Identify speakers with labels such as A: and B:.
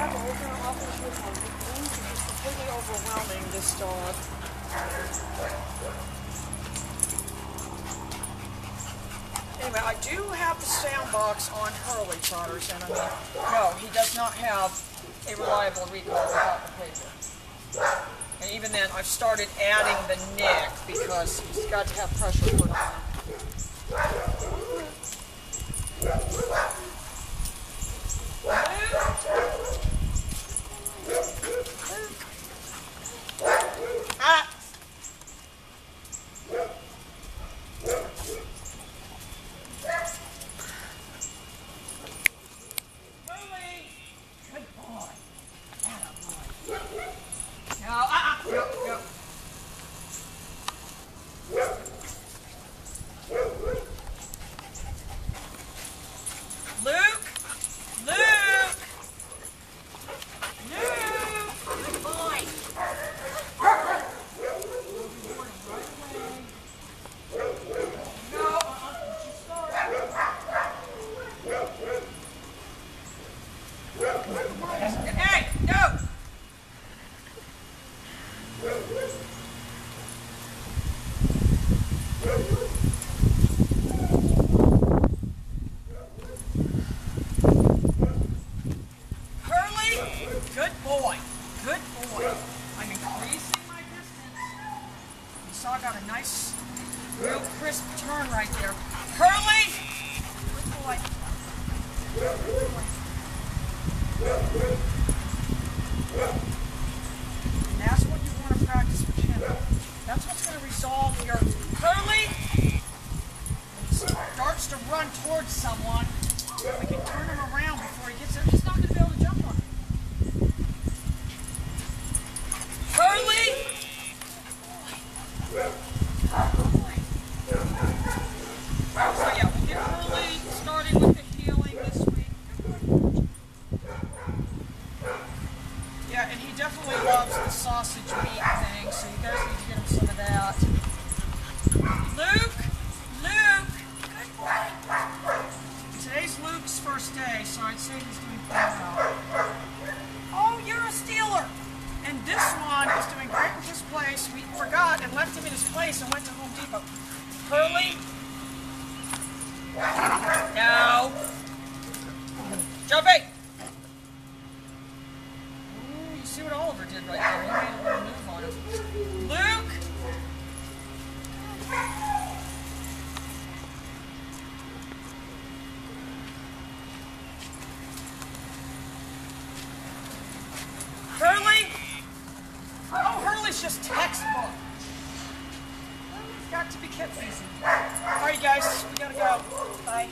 A: Yeah, but we're going to offer this one. It's completely overwhelming, this dog. Anyway, I do have the sound box on Hurley, trotters, and I mean, no, he does not have a reliable recall without the paper. And even then, I've started adding the nick because he's got to have pressure for I got a nice, real crisp turn right there. Hurley! Good boy. And that's what you want to practice with him. That's what's going to resolve your Hurley. When he starts to run towards someone, we can turn him around before he gets there. He's not going to be able to jump on it. Hurley! So yeah, we'll get Hurley started with the healing this week. Yeah, and he definitely loves the sausage meat thing, so you guys need to get him some of that. Luke! Good boy! Today's Luke's first day, so I'd say he's doing pretty well. Oh, you're a Steeler! And this one is doing great in his place. We forgot and left him in his place and went to Home Depot. Hurley? No. Jumping! Ooh, you see what Oliver did right there. He made a little move on him. Luke? Hurley? Oh, Hurley's just textbook. Got to be kept easy. All right, guys, we gotta go. Bye.